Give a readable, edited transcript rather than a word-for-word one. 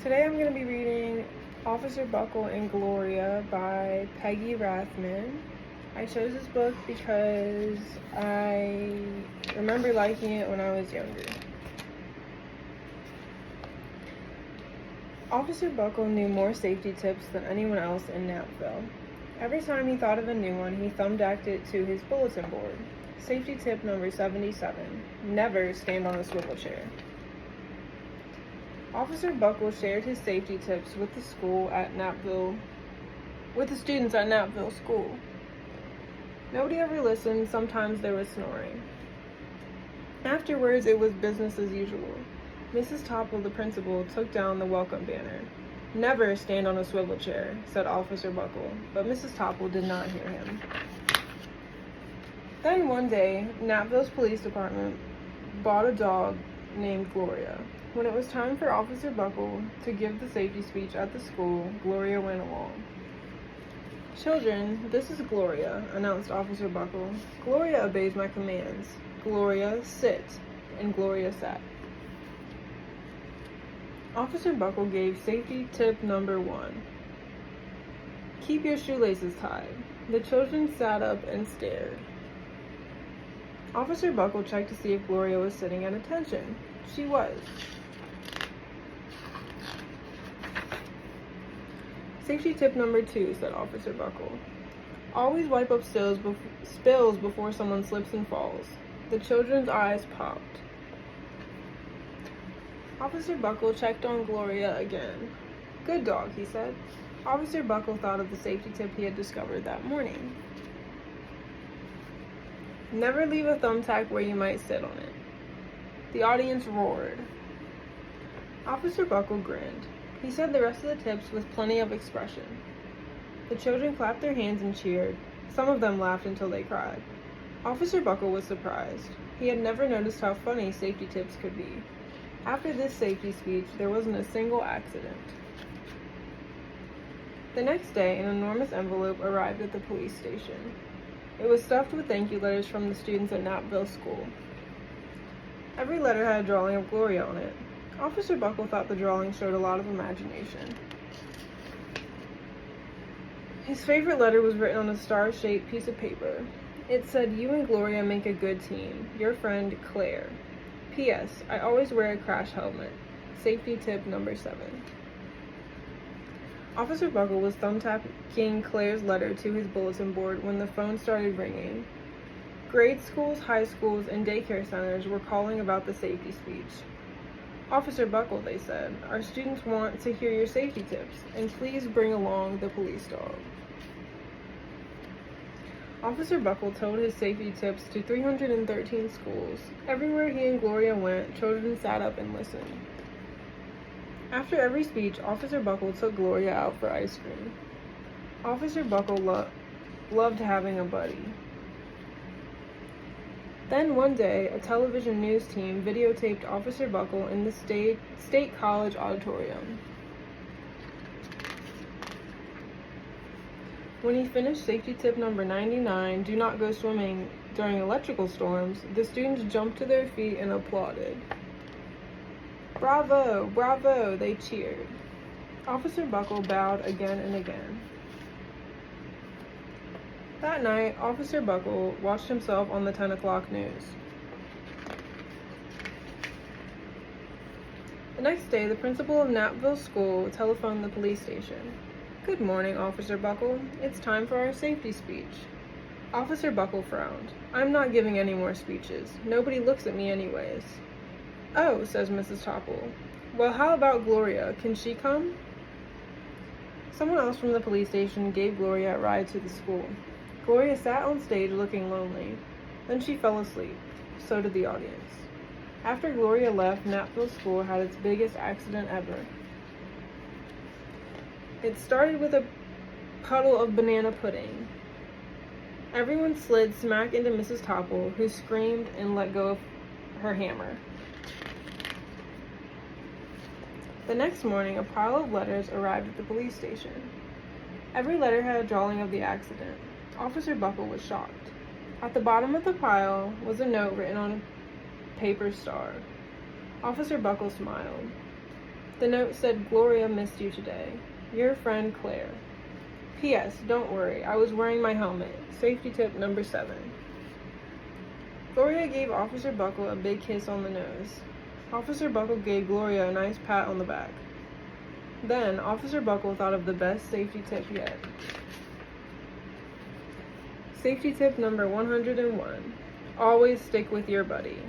Today I'm going to be reading Officer Buckle and Gloria by Peggy Rathman. I chose this book because I remember liking it when I was younger. Officer Buckle knew more safety tips than anyone else in Knappville. Every time he thought of a new one, he thumbtacked it to his bulletin board. Safety tip number 77, never stand on a swivel chair. Officer Buckle shared his safety tips with the students at Knappville School. Nobody ever listened, sometimes there was snoring. Afterwards, it was business as usual. Mrs. Topple, the principal, took down the welcome banner. Never stand on a swivel chair, said Officer Buckle, but Mrs. Topple did not hear him. Then one day, Knappville's police department bought a dog named Gloria. When it was time for Officer Buckle to give the safety speech at the school, Gloria went along. "Children, this is Gloria," announced Officer Buckle. "Gloria obeys my commands. Gloria, sit." And Gloria sat. Officer Buckle gave safety tip number 1. Keep your shoelaces tied. The children sat up and stared. Officer Buckle checked to see if Gloria was sitting at attention. She was. Safety tip number 2, said Officer Buckle. Always wipe up spills before someone slips and falls. The children's eyes popped. Officer Buckle checked on Gloria again. Good dog, he said. Officer Buckle thought of the safety tip he had discovered that morning. Never leave a thumbtack where you might sit on it. The audience roared. Officer Buckle grinned. He said the rest of the tips with plenty of expression. The children clapped their hands and cheered. Some of them laughed until they cried. Officer Buckle was surprised. He had never noticed how funny safety tips could be. After this safety speech, there wasn't a single accident. The next day, an enormous envelope arrived at the police station. It was stuffed with thank you letters from the students at Knappville School. Every letter had a drawing of Gloria on it. Officer Buckle thought the drawing showed a lot of imagination. His favorite letter was written on a star-shaped piece of paper. It said, "You and Gloria make a good team. Your friend, Claire. P.S. I always wear a crash helmet. Safety tip number 7. Officer Buckle was thumbtacking Claire's letter to his bulletin board when the phone started ringing. Grade schools, high schools, and daycare centers were calling about the safety speech. "Officer Buckle," they said, "our students want to hear your safety tips, and please bring along the police dog." Officer Buckle told his safety tips to 313 schools. Everywhere he and Gloria went, children sat up and listened. After every speech, Officer Buckle took Gloria out for ice cream. Officer Buckle loved having a buddy. Then one day, a television news team videotaped Officer Buckle in the State College auditorium. When he finished safety tip number 99, do not go swimming during electrical storms, the students jumped to their feet and applauded. "Bravo! Bravo!" they cheered. Officer Buckle bowed again and again. That night, Officer Buckle watched himself on the 10 o'clock news. The next day, the principal of Knappville School telephoned the police station. "Good morning, Officer Buckle. It's time for our safety speech." Officer Buckle frowned. "I'm not giving any more speeches. Nobody looks at me anyways." "Oh," says Mrs. Topple. "Well, how about Gloria? Can she come?" Someone else from the police station gave Gloria a ride to the school. Gloria sat on stage looking lonely. Then she fell asleep. So did the audience. After Gloria left, Knappville School had its biggest accident ever. It started with a puddle of banana pudding. Everyone slid smack into Mrs. Topple, who screamed and let go of her hammer. The next morning, a pile of letters arrived at the police station. Every letter had a drawing of the accident. Officer Buckle was shocked. At the bottom of the pile was a note written on a paper star. Officer Buckle smiled. The note said, "Gloria missed you today. Your friend Claire. P.S. Don't worry, I was wearing my helmet. Safety tip number 7. Gloria gave Officer Buckle a big kiss on the nose. Officer Buckle gave Gloria a nice pat on the back. Then, Officer Buckle thought of the best safety tip yet. Safety tip number 101. Always stick with your buddy.